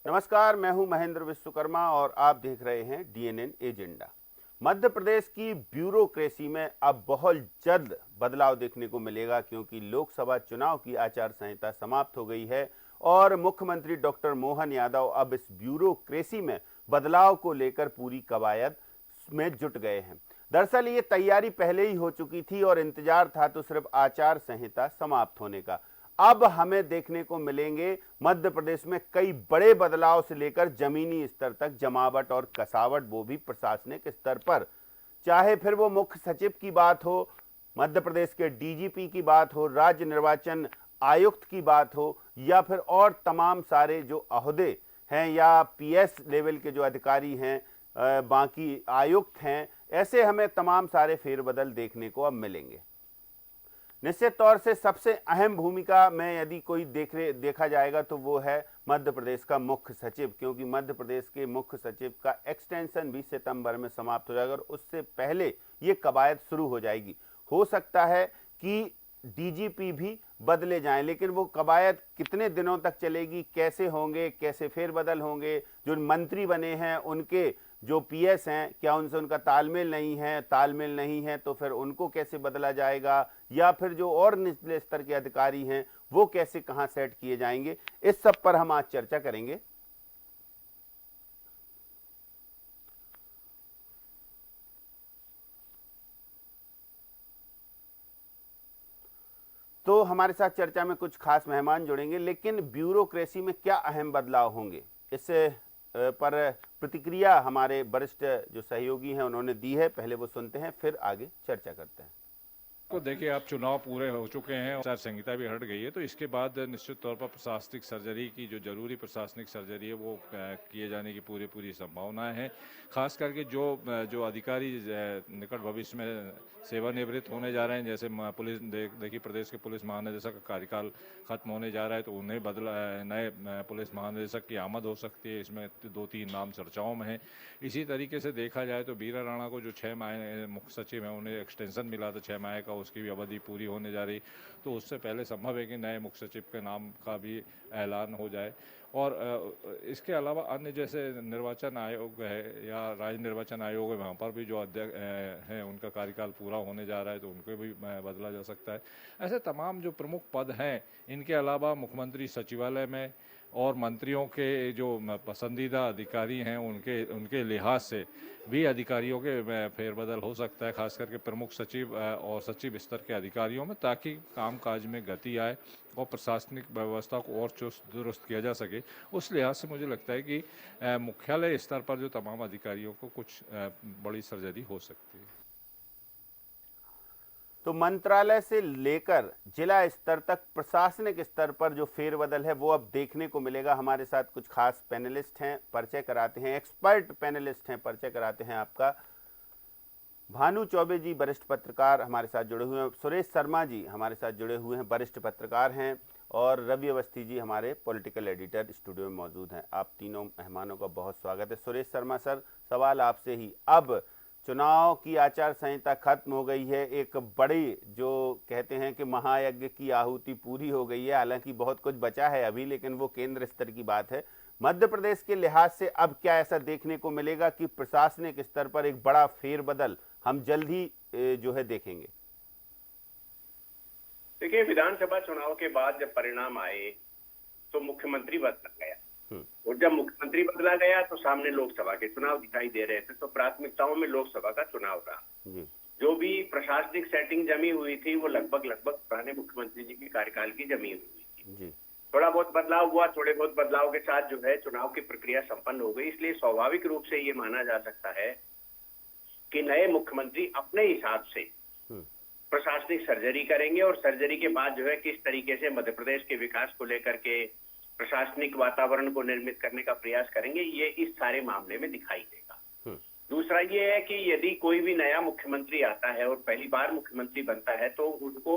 नमस्कार, मैं हूं महेंद्र विश्वकर्मा और आप देख रहे हैं डीएनएन एजेंडा। मध्य प्रदेश की ब्यूरोक्रेसी में अब बहुत जल्द बदलाव देखने को मिलेगा क्योंकि लोकसभा चुनाव की आचार संहिता समाप्त हो गई है और मुख्यमंत्री डॉक्टर मोहन यादव अब इस ब्यूरोक्रेसी में बदलाव को लेकर पूरी कवायद में जुट गए हैं। दरअसल ये तैयारी पहले ही हो चुकी थी और इंतजार था तो सिर्फ आचार संहिता समाप्त होने का। अब हमें देखने को मिलेंगे मध्य प्रदेश में कई बड़े बदलाव से लेकर जमीनी स्तर तक जमावट और कसावट, वो भी प्रशासनिक स्तर पर। चाहे फिर वो मुख्य सचिव की बात हो, मध्य प्रदेश के डीजीपी की बात हो, राज्य निर्वाचन आयुक्त की बात हो या फिर और तमाम सारे जो अहदे हैं या पीएस लेवल के जो अधिकारी हैं, बाकी आयुक्त हैं, ऐसे हमें तमाम सारे फेरबदल देखने को अब मिलेंगे। निश्चित तौर से सबसे अहम भूमिका में यदि कोई देखा जाएगा तो वो है मध्य प्रदेश का मुख्य सचिव, क्योंकि मध्य प्रदेश के मुख्य सचिव का एक्सटेंशन भी सितंबर में समाप्त हो जाएगा और उससे पहले ये कवायद शुरू हो जाएगी। हो सकता है कि डीजीपी भी बदले जाएं, लेकिन वो कवायद कितने दिनों तक चलेगी, कैसे होंगे, कैसे फेरबदल होंगे, जो मंत्री बने हैं उनके जो पीएस हैं क्या उनसे उनका तालमेल नहीं है तो फिर उनको कैसे बदला जाएगा, या फिर जो और निचले स्तर के अधिकारी हैं वो कैसे कहां सेट किए जाएंगे, इस सब पर हम आज चर्चा करेंगे। तो हमारे साथ चर्चा में कुछ खास मेहमान जुड़ेंगे, लेकिन ब्यूरोक्रेसी में क्या अहम बदलाव होंगे इससे पर प्रतिक्रिया हमारे वरिष्ठ जो सहयोगी हैं उन्होंने दी है। पहले वो सुनते हैं, फिर आगे चर्चा करते हैं। को देखिए, आप चुनाव पूरे हो चुके हैं, आचार संहिता भी हट गई है, तो इसके बाद निश्चित तौर पर प्रशासनिक सर्जरी की जो जरूरी प्रशासनिक सर्जरी है वो किए जाने की पूरी संभावनाएं हैं। खास करके जो अधिकारी निकट भविष्य में सेवानिवृत्त होने जा रहे हैं, जैसे पुलिस देखिए प्रदेश के पुलिस महानिदेशक का कार्यकाल खत्म होने जा रहा है तो उन्हें नए पुलिस महानिदेशक की आमद हो सकती है। इसमें 2-3 नाम चर्चाओं में है। इसी तरीके से देखा जाए तो बीरा राणा को जो 6 माह मुख्य सचिव है उन्हें एक्सटेंशन मिला था 6 माह का, उसकी भी अवधि पूरी होने जा रही, तो उससे पहले संभव है कि नए मुख्य सचिव के नाम का भी ऐलान हो जाए। और इसके अलावा अन्य जैसे निर्वाचन आयोग है या राज्य निर्वाचन आयोग है, वहाँ पर भी जो अध्यक्ष हैं उनका कार्यकाल पूरा होने जा रहा है तो उनको भी बदला जा सकता है। ऐसे तमाम जो प्रमुख पद हैं, इनके अलावा मुख्यमंत्री सचिवालय में और मंत्रियों के जो पसंदीदा अधिकारी हैं उनके लिहाज से भी अधिकारियों के फेरबदल हो सकता है, खास करके प्रमुख सचिव और सचिव स्तर के अधिकारियों में, ताकि कामकाज में गति आए और प्रशासनिक व्यवस्था को और चुस्त दुरुस्त किया जा सके। उस लिहाज से मुझे लगता है कि मुख्यालय स्तर पर जो तमाम अधिकारियों को कुछ बड़ी सर्जरी हो सकती है। तो मंत्रालय से लेकर जिला स्तर तक प्रशासनिक स्तर पर जो फेरबदल है वो अब देखने को मिलेगा। हमारे साथ कुछ खास पैनलिस्ट हैं, परिचय कराते हैं, एक्सपर्ट पैनलिस्ट हैं, परिचय कराते हैं आपका। भानु चौबे जी वरिष्ठ पत्रकार हमारे साथ जुड़े हुए हैं, सुरेश शर्मा जी हमारे साथ जुड़े हुए हैं, वरिष्ठ पत्रकार हैं, और रवि अवस्थी जी हमारे पॉलिटिकल एडिटर स्टूडियो में मौजूद हैं। आप तीनों मेहमानों का बहुत स्वागत है। सुरेश शर्मा सर, सवाल आपसे ही, अब चुनाव की आचार संहिता खत्म हो गई है, एक बड़ी जो कहते हैं कि महायज्ञ की आहुति पूरी हो गई है, हालांकि बहुत कुछ बचा है अभी, लेकिन वो केंद्र स्तर की बात है। मध्य प्रदेश के लिहाज से अब क्या ऐसा देखने को मिलेगा कि प्रशासनिक स्तर पर एक बड़ा फेरबदल हम जल्द ही जो है देखेंगे? देखिए, विधानसभा चुनाव के बाद जब परिणाम आए तो मुख्यमंत्री बदला गया, और जब मुख्यमंत्री बदला गया तो सामने लोकसभा के चुनाव दिखाई दे रहे थे, तो प्राथमिकताओं में लोकसभा का चुनाव रहा। जो भी प्रशासनिक सेटिंग जमी हुई थी वो लगभग पुराने मुख्यमंत्री जी के कार्यकाल की जमी हुई थी। थोड़ा बहुत बदलाव हुआ, थोड़े बहुत बदलाव के साथ जो है चुनाव की प्रक्रिया संपन्न हो गई। इसलिए स्वाभाविक रूप से ये माना जा सकता है कि नए मुख्यमंत्री अपने हिसाब से प्रशासनिक सर्जरी करेंगे, और सर्जरी के बाद जो है किस तरीके से मध्य प्रदेश के विकास को लेकर के प्रशासनिक वातावरण को निर्मित करने का प्रयास करेंगे, ये इस सारे मामले में दिखाई देगा। दूसरा ये है कि यदि कोई भी नया मुख्यमंत्री आता है और पहली बार मुख्यमंत्री बनता है तो उनको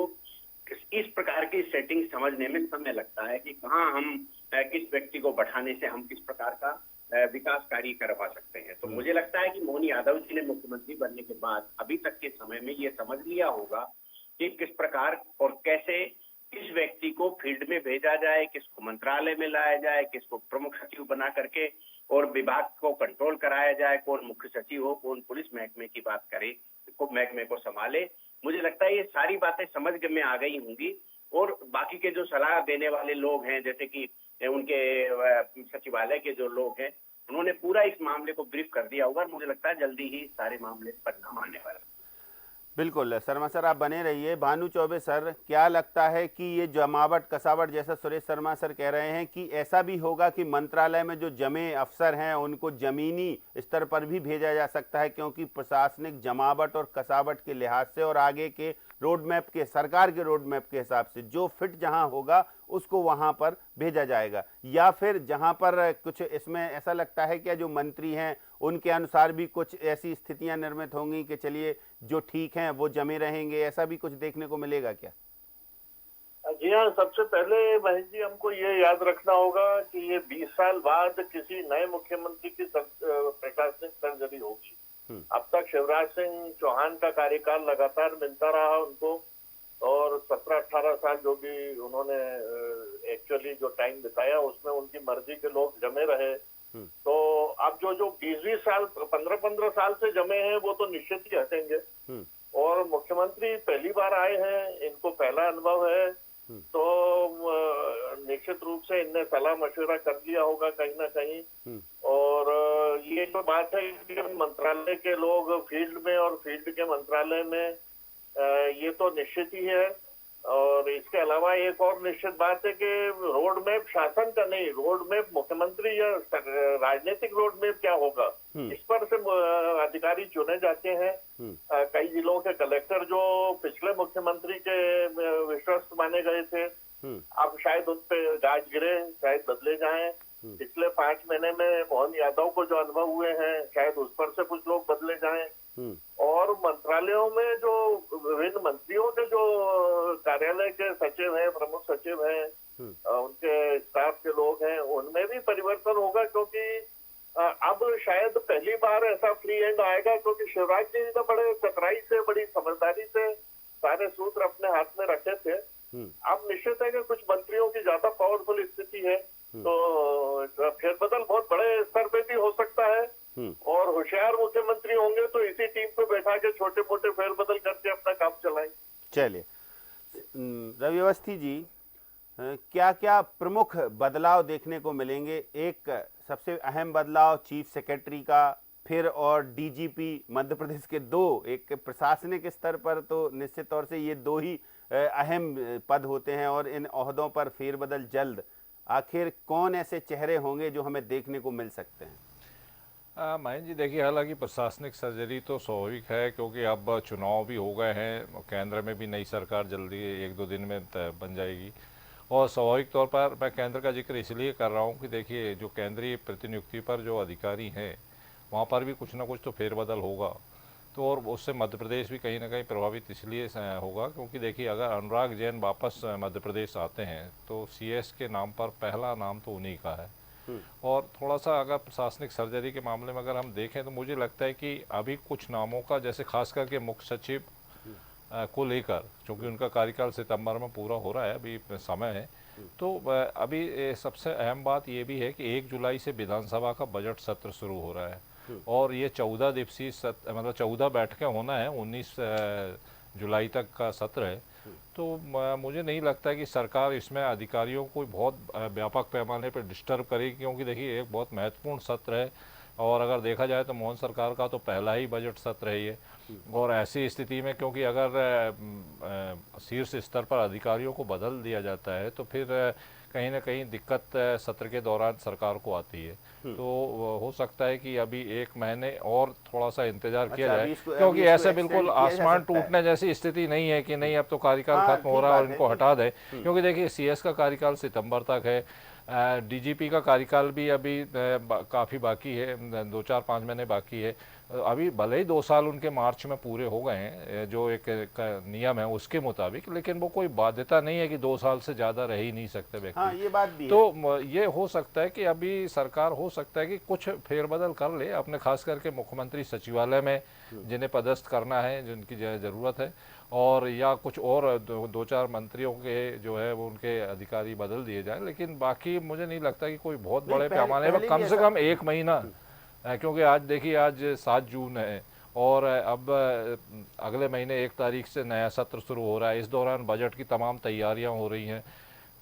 इस प्रकार की सेटिंग समझने में समय लगता है कि कहाँ हम किस व्यक्ति को बैठाने से हम किस प्रकार का विकास कार्य करवा सकते हैं। तो मुझे लगता है कि मोहन यादव जी ने मुख्यमंत्री बनने के बाद अभी तक के समय में ये समझ लिया होगा कि किस प्रकार और कैसे किस व्यक्ति को फील्ड में भेजा जाए, किसको मंत्रालय में लाया जाए, किसको प्रमुख सचिव बना करके और विभाग को कंट्रोल कराया जाए, कौन मुख्य सचिव हो, कौन पुलिस महकमे की बात करे, महकमे को संभाले। मुझे लगता है ये सारी बातें समझ में आ गई होंगी और बाकी के जो सलाह देने वाले लोग हैं, जैसे कि उनके सचिवालय के जो लोग हैं, उन्होंने पूरा इस मामले को ब्रीफ कर दिया होगा। मुझे लगता है जल्दी ही सारे मामले परिणाम आने वाला है। बिल्कुल शर्मा सर, आप बने रहिए। भानु चौबे सर, क्या लगता है कि ये जमावट कसावट जैसा सुरेश शर्मा सर कह रहे हैं कि ऐसा भी होगा कि मंत्रालय में जो जमे अफसर हैं उनको जमीनी स्तर पर भी भेजा जा सकता है, क्योंकि प्रशासनिक जमावट और कसावट के लिहाज से और आगे के रोड मैप के, सरकार के रोड मैप के हिसाब से जो फिट जहां होगा उसको वहां पर भेजा जाएगा, या फिर जहां पर कुछ इसमें ऐसा लगता है कि जो मंत्री हैं उनके अनुसार भी कुछ ऐसी स्थितियां निर्मित होंगी कि चलिए जो ठीक हैं वो जमे रहेंगे, ऐसा भी कुछ देखने को मिलेगा क्या? जी हाँ, सबसे पहले महेश जी हमको ये याद रखना होगा कि ये 20 साल बाद किसी नए मुख्यमंत्री की प्रशासनिक सर्जरी होगी। अब तक शिवराज सिंह चौहान का कार्यकाल लगातार मिलता रहा उनको, और 17-18 साल जो भी उन्होंने एक्चुअली जो टाइम बिताया उसमें उनकी मर्जी के लोग जमे रहे। तो अब जो 20-20 साल 15-15 साल से जमे हैं वो तो निश्चित ही हटेंगे, और मुख्यमंत्री पहली बार आए हैं, इनको पहला अनुभव है, तो निश्चित रूप से इनने सलाह मशवरा कर लिया होगा कहीं ना कहीं। और ये जो बात है कि मंत्रालय के लोग फील्ड में और फील्ड के मंत्रालय में, ये तो निश्चित ही है। और इसके अलावा एक और निश्चित बात है कि रोड मैप शासन का नहीं, रोड मैप मुख्यमंत्री या राजनीतिक रोड मैप क्या होगा, इस पर से अधिकारी चुने जाते हैं। कई जिलों के कलेक्टर जो पिछले मुख्यमंत्री के विश्वस्त माने गए थे, अब शायद उन पे गाज गिरे, शायद बदले जाएं। पिछले 5 महीने में मोहन यादव को जो अनुभव हुए हैं, शायद उस पर से कुछ लोग बदले जाएं। और मंत्रालयों में जो विभिन्न मंत्रियों के जो कार्यालय के सचिव हैं, प्रमुख सचिव हैं, उनके स्टाफ के लोग हैं, उनमें भी परिवर्तन होगा, क्योंकि अब शायद पहली बार ऐसा फ्री एंड आएगा, क्योंकि शिवराज जी ने बड़े चतुराई से, बड़ी समझदारी से सारे सूत्र अपने हाथ में रखे थे। अब निश्चित है कि कुछ मंत्रियों की ज्यादा पावरफुल स्थिति है, तो फेरबदल बहुत बड़े स्तर पे भी हो सकता है, और होशियार मुख्यमंत्री होंगे तो इसी टीम को बैठा के छोटे मोटे फेरबदल करके अपना काम चलाएं। चलिए रवि अवस्थी जी, क्या क्या प्रमुख बदलाव देखने को मिलेंगे? एक सबसे अहम बदलाव चीफ सेक्रेटरी का, फिर और डीजीपी मध्य प्रदेश के 2, एक प्रशासनिक स्तर पर तो निश्चित तौर से ये 2 ही अहम पद होते हैं और इन ओहदों पर फेरबदल जल्द। आखिर कौन ऐसे चेहरे होंगे जो हमें देखने को मिल सकते हैं? महेंद्र जी, देखिए, हालांकि प्रशासनिक सर्जरी तो स्वाभाविक है, क्योंकि अब चुनाव भी हो गए हैं, केंद्र में भी नई सरकार जल्दी 1-2 दिन में बन जाएगी। और स्वाभाविक तौर पर मैं केंद्र का जिक्र इसलिए कर रहा हूं कि देखिए, जो केंद्रीय प्रतिनियुक्ति पर जो अधिकारी हैं वहां पर भी कुछ ना कुछ तो फेरबदल होगा, तो और उससे मध्य प्रदेश भी कहीं ना कहीं प्रभावित इसलिए होगा, क्योंकि देखिए, अगर अनुराग जैन वापस मध्य प्रदेश आते हैं तो सीएस के नाम पर पहला नाम तो उन्हीं का है। और थोड़ा सा अगर प्रशासनिक सर्जरी के मामले में अगर हम देखें तो मुझे लगता है कि अभी कुछ नामों का, जैसे खास करके मुख्य सचिव को लेकर, क्योंकि उनका कार्यकाल सितंबर में पूरा हो रहा है, अभी समय है, तो अभी सबसे अहम बात ये भी है कि 1 जुलाई से विधानसभा का बजट सत्र शुरू हो रहा है, और ये 14 दिवसीय मतलब 14 बैठकें होना है, 19 जुलाई तक का सत्र है। तो मुझे नहीं लगता कि सरकार इसमें अधिकारियों को बहुत व्यापक पैमाने पर डिस्टर्ब करेगी, क्योंकि देखिए, एक बहुत महत्वपूर्ण सत्र है, और अगर देखा जाए तो मोहन सरकार का तो पहला ही बजट सत्र है ये। और ऐसी स्थिति में, क्योंकि अगर शीर्ष स्तर पर अधिकारियों को बदल दिया जाता है तो फिर कहीं ना कहीं दिक्कत सत्र के दौरान सरकार को आती है। तो हो सकता है कि अभी 1 महीने और थोड़ा सा इंतजार किया जाए, क्योंकि ऐसे बिल्कुल आसमान टूटने जैसी स्थिति नहीं है कि नहीं अब तो कार्यकाल खत्म हो रहा है और इनको हटा दे, क्योंकि देखिए, सीएस का कार्यकाल सितंबर तक है, डीजीपी का कार्यकाल भी अभी काफ़ी बाकी है, 2-4-5 महीने बाकी है, अभी भले ही 2 साल उनके मार्च में पूरे हो गए हैं जो एक नियम है उसके मुताबिक, लेकिन वो कोई बाध्यता नहीं है कि 2 साल से ज़्यादा रह ही नहीं सकते व्यक्ति। हाँ, ये बात भी है। तो ये हो सकता है कि अभी सरकार हो सकता है कि कुछ फेरबदल कर ले अपने, खास करके मुख्यमंत्री सचिवालय में जिन्हें पदस्थ करना है, जिनकी ज़रूरत है, और या कुछ और दो चार मंत्रियों के जो है वो उनके अधिकारी बदल दिए जाएं। लेकिन बाकी मुझे नहीं लगता कि कोई बहुत बड़े पैमाने पर, कम से कम 1 महीना, क्योंकि आज देखिए आज 7 जून है और अब अगले महीने 1 तारीख से नया सत्र शुरू हो रहा है। इस दौरान बजट की तमाम तैयारियां हो रही हैं,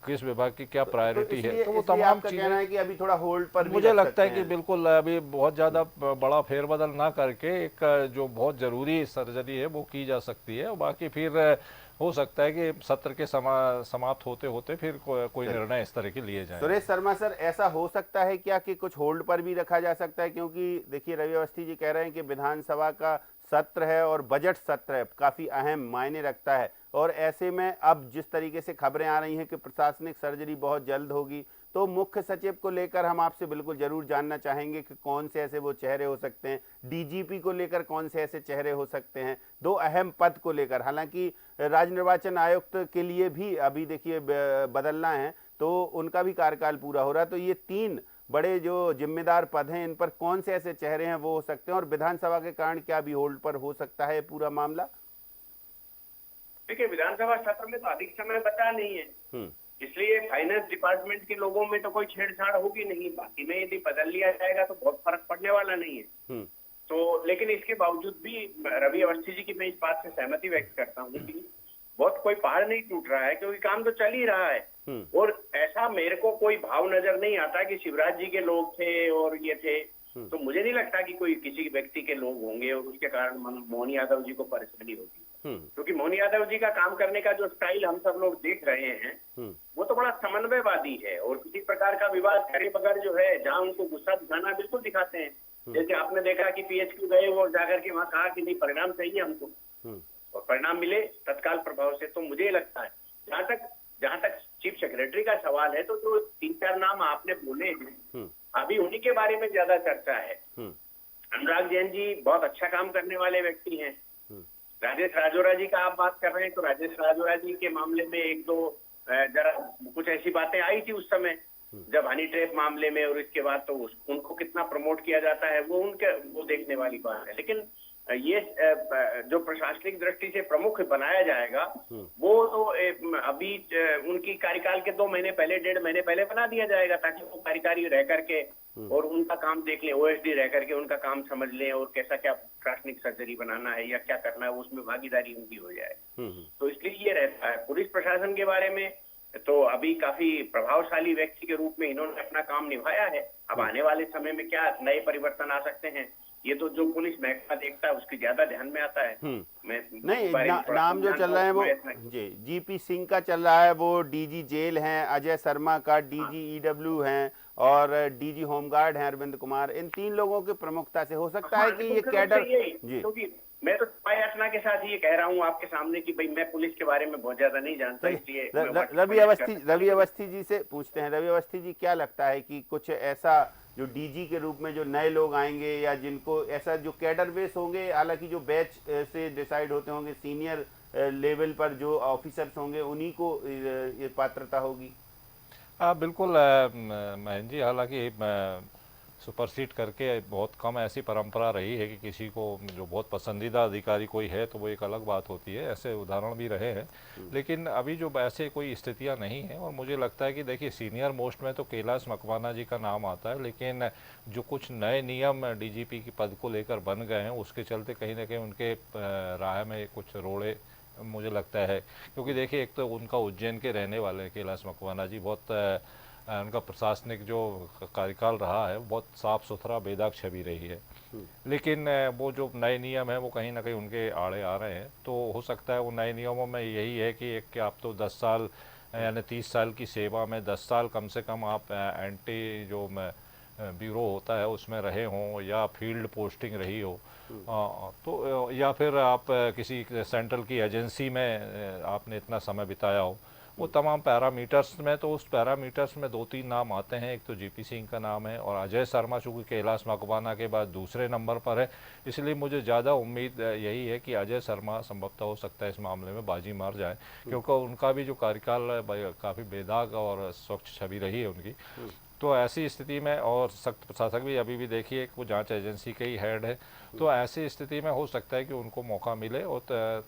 किस विभाग की क्या प्रायोरिटी है, तो वो तमाम चीजें कहना है कि अभी थोड़ा होल्ड पर भी मुझे रख लगता है सकते कि हैं। बिल्कुल अभी बहुत ज़्यादा बड़ा फेरबदल ना करके एक जो बहुत ज़रूरी सर्जरी है वो की जा सकती है, और बाकी फिर हो सकता है कि सत्र के समाप्त होते होते फिर कोई निर्णय इस तरह के लिए जाए। सुरेश शर्मा सर, ऐसा हो सकता है क्या कि कुछ होल्ड पर भी रखा जा सकता है? क्योंकि देखिए रवि अवस्थी जी कह रहे हैं कि विधानसभा का सत्र है और बजट सत्र है, काफी अहम मायने रखता है, और ऐसे में अब जिस तरीके से खबरें आ रही हैं कि प्रशासनिक सर्जरी बहुत जल्द होगी, तो मुख्य सचिव को लेकर हम आपसे बिल्कुल जरूर जानना चाहेंगे कि कौन से ऐसे वो चेहरे हो सकते हैं, डीजीपी को लेकर कौन से ऐसे चेहरे हो सकते हैं, 2 अहम पद को लेकर। हालांकि राज्य निर्वाचन आयुक्त के लिए भी अभी देखिए बदलना है, तो उनका भी कार्यकाल पूरा हो रहा है, तो ये 3 बड़े जो जिम्मेदार पद हैं, इन पर कौन से ऐसे चेहरे हैं वो हो सकते हैं, और विधानसभा के कारण क्या भी होल्ड पर हो सकता है पूरा मामला? देखिए, विधानसभा सत्र में तो अधिक समय बचा नहीं है, इसलिए फाइनेंस डिपार्टमेंट के लोगों में तो कोई छेड़छाड़ होगी नहीं। बाकी में यदि बदल लिया जाएगा तो बहुत फर्क पड़ने वाला नहीं है। तो लेकिन इसके बावजूद भी रवि अवस्थी जी की मैं इस बात से सहमति व्यक्त करता हूँ कि बहुत कोई पहाड़ नहीं टूट रहा है, क्योंकि काम तो चल ही रहा है। और ऐसा मेरे को कोई भाव नजर नहीं आता कि शिवराज जी के लोग थे और ये थे, तो मुझे नहीं लगता कि कोई किसी व्यक्ति के लोग होंगे और उसके कारण मोहन यादव जी को परेशानी होगी। क्योंकि मोहन यादव जी का काम करने का जो स्टाइल हम सब लोग देख रहे हैं वो तो बड़ा समन्वयवादी है, और किसी प्रकार का विवाद करे बगैर जो है, जहां उनको गुस्सा दिखाना बिल्कुल दिखाते हैं। जैसे आपने देखा कि पीएचक्यू गए वो जाकर के वहां कहा कि नहीं, परिणाम चाहिए हमको, और परिणाम मिले तत्काल प्रभाव से। तो मुझे लगता है जहां तक चीफ सेक्रेटरी का सवाल है, तो जो 3-4 नाम आपने बोले हैं अभी उन्हीं के बारे में ज्यादा चर्चा है। अनुराग जैन जी बहुत अच्छा काम करने वाले व्यक्ति हैं। राजेश राजौरा जी का आप बात कर रहे हैं, तो राजेश राजौरा जी के मामले में 1-2 जरा कुछ ऐसी बातें आई थी उस समय जब हनी ट्रैप मामले में, और इसके बाद तो उनको कितना प्रमोट किया जाता है वो देखने वाली बात है। लेकिन ये जो प्रशासनिक दृष्टि से प्रमुख बनाया जाएगा वो तो अभी उनकी कार्यकाल के 2 महीने पहले, 1.5 महीने पहले बना दिया जाएगा, ताकि वो कार्यकारी रह करके और उनका काम देख लें, ओएसडी रह करके उनका काम समझ लें, और कैसा क्या प्रशासनिक सर्जरी बनाना है या क्या करना है उसमें भागीदारी उनकी हो जाए। तो इसलिए ये रहता है। पुलिस प्रशासन के बारे में तो अभी काफी प्रभावशाली व्यक्ति के रूप में इन्होंने अपना काम निभाया है। अब आने वाले समय में क्या नए परिवर्तन आ सकते हैं, ये तो जो पुलिस महकमा देखता है उसके ज्यादा ध्यान में आता है। नहीं, नाम जो चल रहा है वो जीपी सिंह का चल रहा है, वो डीजी जेल हैं, अजय शर्मा का डीजी ईडब्ल्यू हैं, और डीजी होमगार्ड हैं अरविंद कुमार। इन 3 लोगों की प्रमुखता से हो सकता है कि ये कैडर, क्योंकि मैं तो याचना के साथ ये कह रहा हूँ आपके सामने कि भाई मैं पुलिस के बारे में बहुत ज्यादा नहीं जानता, इसलिए रवि अवस्थी जी से पूछते हैं। रवि अवस्थी जी, क्या लगता है कि कुछ ऐसा जो डीजी के रूप में जो नए लोग आएंगे, या जिनको ऐसा जो कैडर बेस होंगे, हालांकि जो बैच से डिसाइड होते होंगे, सीनियर लेवल पर जो ऑफिसर्स होंगे उन्हीं को ये पात्रता होगी? बिल्कुल महेंद्र जी, हालांकि सुपरसीड करके बहुत कम ऐसी परंपरा रही है कि किसी को जो बहुत पसंदीदा अधिकारी कोई है तो वो एक अलग बात होती है, ऐसे उदाहरण भी रहे हैं। लेकिन अभी जो ऐसे कोई स्थितियां नहीं हैं, और मुझे लगता है कि देखिए सीनियर मोस्ट में तो कैलाश मकवाना जी का नाम आता है, लेकिन जो कुछ नए नियम डीजीपी के पद को लेकर बन गए हैं उसके चलते कहीं ना कहीं उनके राह में कुछ रोड़े मुझे लगता है। क्योंकि देखिए एक तो उनका उज्जैन के रहने वाले हैं कैलाश मकवाना जी, बहुत उनका प्रशासनिक जो कार्यकाल रहा है बहुत साफ सुथरा बेदाग छवि रही है, लेकिन वो जो नए नियम है वो कहीं ना कहीं उनके आड़े आ रहे हैं। तो हो सकता है वो नए नियमों में यही है कि एक कि आप तो 10 साल यानी 30 साल की सेवा में 10 साल कम से कम आप एंटी जो ब्यूरो होता है उसमें रहे हों, या फील्ड पोस्टिंग रही हो, तो या फिर आप किसी सेंट्रल की एजेंसी में आपने इतना समय बिताया हो। वो तमाम पैरामीटर्स में, तो उस पैरामीटर्स में 2-3 नाम आते हैं। एक तो जीपी सिंह का नाम है और अजय शर्मा चूँकि कैलाश मकवाना के बाद दूसरे नंबर पर है, इसलिए मुझे ज़्यादा उम्मीद यही है कि अजय शर्मा संभवतः हो सकता है इस मामले में बाजी मार जाए, क्योंकि उनका भी जो कार्यकाल काफ़ी बेदाग और स्वच्छ छवि रही है उनकी। तो ऐसी स्थिति में, और सख्त प्रशासक भी अभी भी देखिए वो जांच एजेंसी के ही हेड है, तो ऐसी स्थिति में हो सकता है कि उनको मौका मिले। और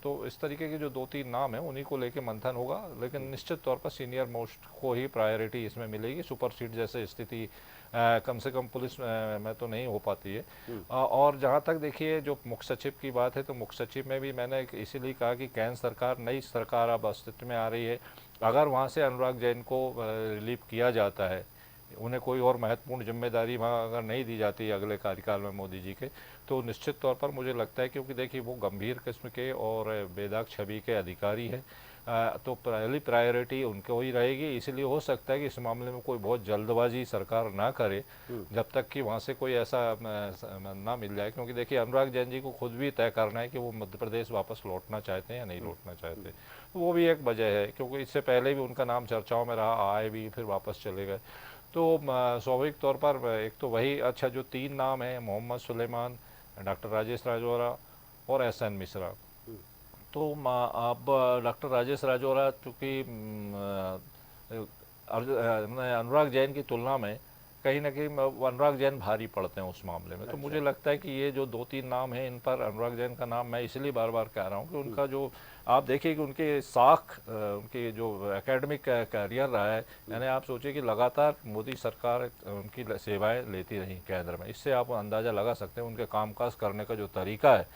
तो इस तरीके के जो 2-3 नाम हैं उन्हीं को लेके मंथन होगा, लेकिन निश्चित तौर पर सीनियर मोस्ट को ही प्रायोरिटी इसमें मिलेगी। सुपरसीड जैसे स्थिति कम से कम पुलिस में तो नहीं हो पाती है। और जहाँ तक देखिए जो मुख्य सचिव की बात है, तो मुख्य सचिव में भी मैंने इसीलिए कहा कि केंद्र सरकार, नई सरकार अब अस्तित्व में आ रही है, अगर वहाँ से अनुराग जैन को रिलीव किया जाता है, उन्हें कोई और महत्वपूर्ण जिम्मेदारी वहाँ अगर नहीं दी जाती है अगले कार्यकाल में मोदी जी के, तो निश्चित तौर पर मुझे लगता है, क्योंकि देखिए वो गंभीर किस्म के और बेदाग छवि के अधिकारी हैं, तो पहली प्रायोरिटी उनको ही रहेगी। इसलिए हो सकता है कि इस मामले में कोई बहुत जल्दबाजी सरकार ना करे जब तक कि वहाँ से कोई ऐसा ना मिल जाए, क्योंकि देखिए अनुराग जैन जी को खुद भी तय करना है कि वो मध्य प्रदेश वापस लौटना चाहते हैं या नहीं लौटना चाहते। तो वो भी एक वजह है, क्योंकि इससे पहले भी उनका नाम चर्चाओं में रहा, आए भी फिर वापस चले गए। तो स्वाभाविक तौर पर एक तो वही, अच्छा जो 3 नाम हैं, मोहम्मद सुलेमान, डॉक्टर राजेश राजौरा और एसएन मिश्रा, तो अब डॉक्टर राजेश राजौरा चूँकि अनुराग जैन की तुलना में कहीं ना कहीं अनुराग जैन भारी पड़ते हैं उस मामले में। तो मुझे लगता है कि ये जो 2-3 नाम हैं, इन पर अनुराग जैन का नाम मैं इसलिए बार बार कह रहा हूँ कि उनका जो आप देखिए कि उनके साख, उनके जो एकेडमिक करियर रहा है, यानी आप सोचिए कि लगातार मोदी सरकार उनकी सेवाएं लेती रही केंद्र में, इससे आप अंदाज़ा लगा सकते हैं उनके कामकाज करने का जो तरीका है।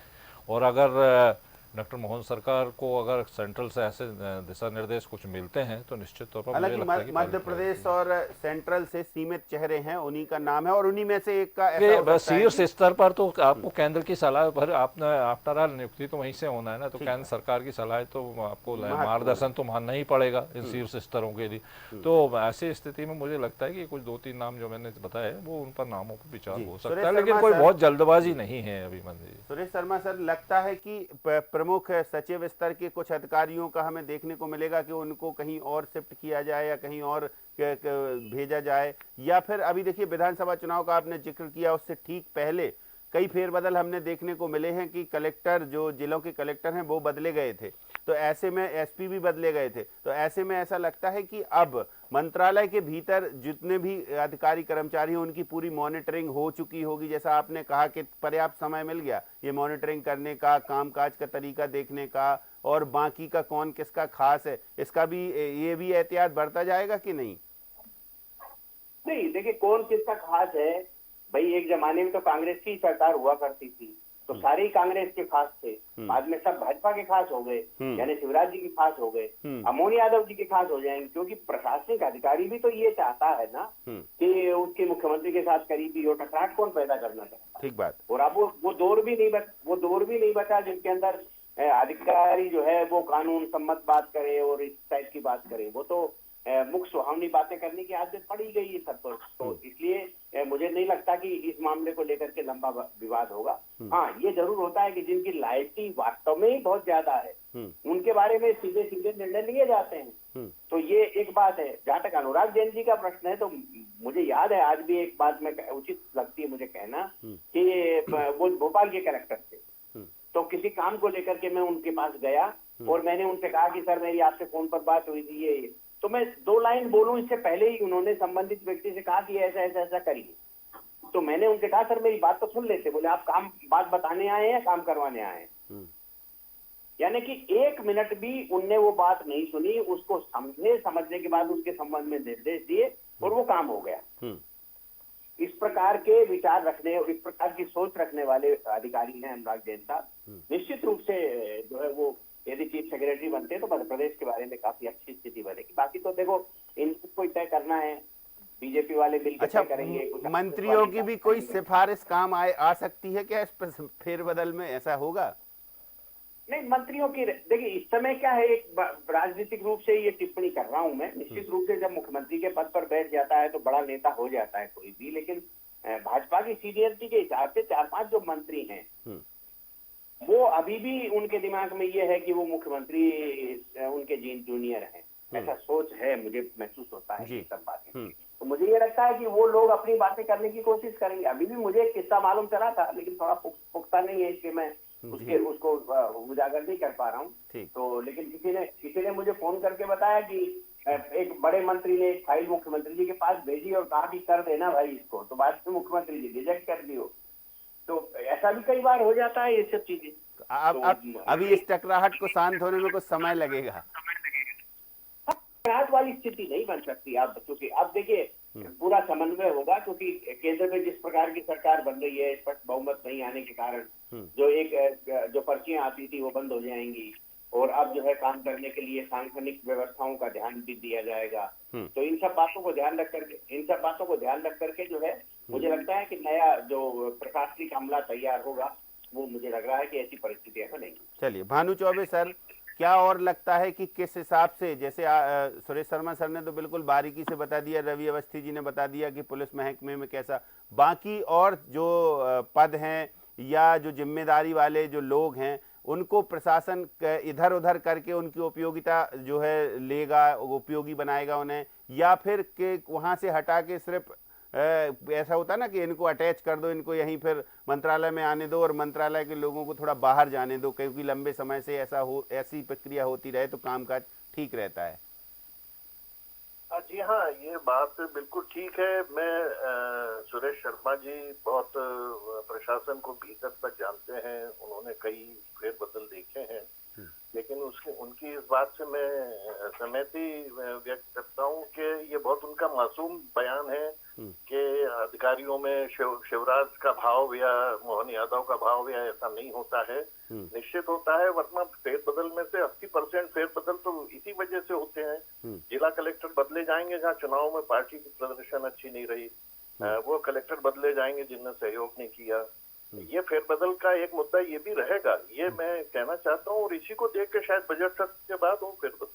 और अगर डॉक्टर मोहन सरकार को अगर सेंट्रल से ऐसे दिशा निर्देश कुछ मिलते हैं तो निश्चित तौर पर मुझे लगता है कि मध्य प्रदेश और सेंट्रल से सीमित चेहरे हैं, उन्हीं का नाम है और उन्हीं में से एक का ऐसा हो सकता है शीर्ष स्तर पर तो आपको केंद्र की सलाह पर, आपने आफ्टर ऑल नियुक्ति तो वहीं से होना है ना, तो केंद्र सरकार की सलाह तो आपको मार्गदर्शन तो मानना ही पड़ेगा इन शीर्ष स्तरों के लिए। तो ऐसी स्थिति में मुझे लगता है कि कुछ 2-3 नाम जो मैंने बताए वो उन पर नामों पर विचार हो सकता है, लेकिन कोई बहुत जल्दबाजी नहीं है अभी। सुरेश शर्मा सर, लगता है कि प्रमुख सचिव स्तर के कुछ अधिकारियों का हमें देखने को मिलेगा कि उनको कहीं और शिफ्ट किया जाए या कहीं और भेजा जाए, या फिर अभी देखिए विधानसभा चुनाव का आपने जिक्र किया, उससे ठीक पहले कई फेरबदल हमने देखने को मिले हैं कि कलेक्टर, जो जिलों के कलेक्टर हैं वो बदले गए थे, तो ऐसे में एसपी भी बदले गए थे, तो ऐसे में ऐसा लगता है कि अब मंत्रालय के भीतर जितने भी अधिकारी कर्मचारी हैं उनकी पूरी मॉनिटरिंग हो चुकी होगी, जैसा आपने कहा कि पर्याप्त समय मिल गया ये मॉनिटरिंग करने का, कामकाज का तरीका देखने का, और बाकी का कौन किसका खास है, इसका भी ये भी एहतियात बरता जाएगा कि नहीं? नहीं, देखिए कौन किसका खास है भाई, एक जमाने में तो कांग्रेस की सरकार हुआ करती थी तो सारे ही कांग्रेस के खास थे, बाद में सब भाजपा के खास हो गए, यानी शिवराज जी के खास हो गए, अमोन यादव जी के खास हो जाएंगे, क्योंकि प्रशासनिक अधिकारी भी तो ये चाहता है ना कि उसके मुख्यमंत्री के साथ करीबी हो, टकराट कौन पैदा करना चाहता है। ठीक बात। और अब वो दौर भी नहीं बचा जिनके अंदर अधिकारी जो है वो कानून सम्मत बात करे और इस टाइप की बात करे, वो तो मुख्य सुहावनी बातें करने की आदत पड़ी गई है सब पर। तो इसलिए मुझे नहीं लगता कि इस मामले को लेकर के लंबा विवाद होगा। हाँ, ये जरूर होता है कि जिनकी लायकी वास्तव में ही बहुत ज्यादा है उनके बारे में सीधे सीधे निर्णय लिए जाते हैं, तो ये एक बात है। जहाँ तक अनुराग जैन जी का प्रश्न है, तो मुझे याद है आज भी एक बात में उचित लगती है मुझे कहना कि वो भोपाल के कलेक्टर थे, तो किसी काम को लेकर के मैं उनके पास गया और मैंने उनसे कहा कि सर मेरी आपसे फोन पर बात हुई थी, ये तो मैं 2 लाइन बोलूं इससे पहले ही उन्होंने संबंधित व्यक्ति से कहा कि ऐसा ऐसा ऐसा करिए। तो मैंने उनसे कहा सर मेरी बात तो सुन लेते, बोले आप बात बताने आए हैं काम करवाने आए हैं। यानी कि 1 मिनट भी उनने वो बात नहीं सुनी, उसको समझने के बाद उसके संबंध में निर्देश दिए और वो काम हो गया। इस प्रकार के विचार रखने और इस प्रकार की सोच रखने वाले अधिकारी हैं अनुराग जैन साहब। निश्चित रूप से जो है वो यदि चीफ सेक्रेटरी बनते हैं तो मध्य प्रदेश के बारे में काफी अच्छी स्थिति बनेगी। बाकी तो देखो इनको तय करना है, बीजेपी वाले मिलकर तय करेंगे। कुछ मंत्रियों की भी कोई सिफारिश काम आ सकती है क्या इस फेरबदल में, ऐसा होगा? नहीं, मंत्रियों की देखिए इस समय क्या है, एक राजनीतिक रूप से ये टिप्पणी कर रहा हूं मैं। निश्चित रूप से जब मुख्यमंत्री के पद पर बैठ जाता है तो बड़ा नेता हो जाता है कोई भी, लेकिन भाजपा की सीनियरिटी के हिसाब से 4-5 जो मंत्री हैं वो अभी भी उनके दिमाग में ये है कि वो मुख्यमंत्री उनके जूनियर हैं। ऐसा सोच है, मुझे महसूस होता है जी। ये सब बातें। तो मुझे ये लगता है कि वो लोग अपनी बातें करने की कोशिश करेंगे। अभी भी मुझे एक किस्सा मालूम चला था, लेकिन थोड़ा पुख्ता नहीं है, इसलिए मैं उसको उजागर नहीं कर पा रहा हूँ। तो लेकिन किसी ने मुझे फोन करके बताया कि एक बड़े मंत्री ने एक फाइल मुख्यमंत्री जी के पास भेजी और कहा कि कर देना भाई इसको, तो बाद में मुख्यमंत्री जी रिजेक्ट कर दी हो। तो ऐसा भी कई बार हो जाता है ये सब चीजें। अभी इस टकराहट को शांत होने में कुछ समय लगेगा। टकराहट वाली स्थिति नहीं बन सकती आप, क्योंकि अब देखिए पूरा समन्वय होगा, क्योंकि केंद्र में जिस प्रकार की सरकार बन रही है, स्पष्ट बहुमत नहीं आने के कारण जो पर्चियां आती थी वो बंद हो जाएंगी, और अब जो है काम करने के लिए सांगठनिक व्यवस्थाओं का ध्यान भी दिया जाएगा। तो इन सब बातों को ध्यान रख करके जो है मुझे लगता है कि नया जो प्रशासनिक अमला तैयार होगा, वो मुझे लग रहा है कि ऐसी परिस्थितियां बनेंगी। चलिए भानु चौबे सर, क्या और लगता है कि किस हिसाब से, जैसे सुरेश शर्मा सर ने तो बिल्कुल बारीकी से बता दिया, रवि अवस्थी जी ने बता दिया कि पुलिस महकमे में कैसा, बाकी और जो पद हैं या जो जिम्मेदारी वाले जो लोग हैं उनको प्रशासन इधर उधर करके उनकी उपयोगिता जो है लेगा, उपयोगी बनाएगा उन्हें, या फिर के वहाँ से हटा के सिर्फ ऐसा होता है ना कि इनको अटैच कर दो, इनको यहीं फिर मंत्रालय में आने दो और मंत्रालय के लोगों को थोड़ा बाहर जाने दो, क्योंकि लंबे समय से ऐसी प्रक्रिया होती रहे तो कामकाज ठीक रहता है। जी हाँ, ये बात बिल्कुल ठीक है। मैं सुरेश शर्मा जी बहुत प्रशासन को भीतर तक जानते हैं, उन्होंने कई फेरबदल देखे हैं, लेकिन उनकी इस बात से मैं सहमति व्यक्त करता हूँ कि ये बहुत उनका मासूम बयान है कि अधिकारियों में शिवराज का भाव या मोहन यादव का भाव या ऐसा नहीं होता है। निश्चित होता है, वर्तमान फेरबदल में से 80% फेरबदल तो इसी वजह से होते हैं। जिला कलेक्टर बदले जाएंगे जहाँ चुनाव में पार्टी की प्रदर्शन अच्छी नहीं रही, वो कलेक्टर बदले जाएंगे जिनने सहयोग नहीं किया। ये फेरबदल का एक मुद्दा ये भी रहेगा, ये मैं कहना चाहता हूँ, और इसी को देख के शायद बजट सत्र के बाद हो फेरबदल।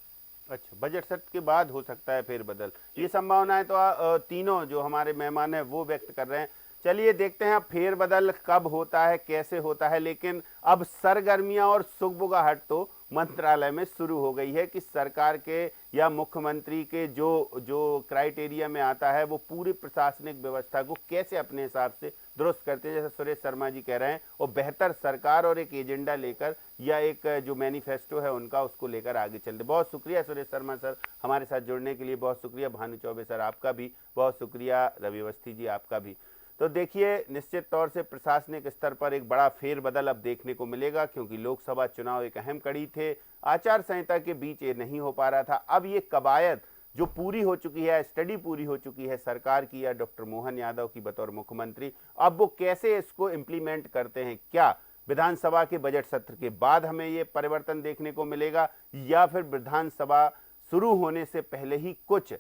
अच्छा, बजट सत्र के बाद हो सकता है फेरबदल, ये संभावनाएं तो तीनों जो हमारे मेहमान हैं वो व्यक्त कर रहे हैं। चलिए देखते हैं अब फेरबदल कब होता है, कैसे होता है, लेकिन अब सरगर्मियां और सुगबुगाहट तो मंत्रालय में शुरू हो गई है कि सरकार के या मुख्यमंत्री के जो क्राइटेरिया में आता है वो पूरी प्रशासनिक व्यवस्था को कैसे अपने हिसाब से दुरुस्त करते हैं, जैसे सुरेश शर्मा जी कह रहे हैं, और बेहतर सरकार और एक एजेंडा लेकर या एक जो मैनिफेस्टो है उनका, उसको लेकर आगे चलते। बहुत शुक्रिया सुरेश शर्मा सर हमारे साथ जुड़ने के लिए, बहुत शुक्रिया भानु चौबे सर आपका भी, बहुत शुक्रिया रवि अवस्थी जी आपका भी। तो देखिए निश्चित तौर से प्रशासनिक स्तर पर एक बड़ा फेरबदल अब देखने को मिलेगा, क्योंकि लोकसभा चुनाव एक अहम कड़ी थे, आचार संहिता के बीच ये नहीं हो पा रहा था। अब ये कवायद जो पूरी हो चुकी है, स्टडी पूरी हो चुकी है सरकार की या डॉक्टर मोहन यादव की बतौर मुख्यमंत्री, अब वो कैसे इसको इम्प्लीमेंट करते हैं, क्या विधानसभा के बजट सत्र के बाद हमें ये परिवर्तन देखने को मिलेगा या फिर विधानसभा शुरू होने से पहले ही कुछ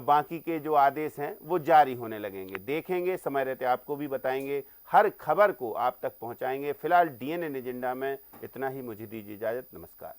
बाकी के जो आदेश हैं वो जारी होने लगेंगे, देखेंगे, समय रहते आपको भी बताएंगे, हर खबर को आप तक पहुंचाएंगे। फिलहाल डीएनएन एजेंडा में इतना ही, मुझे दीजिए इजाजत, नमस्कार।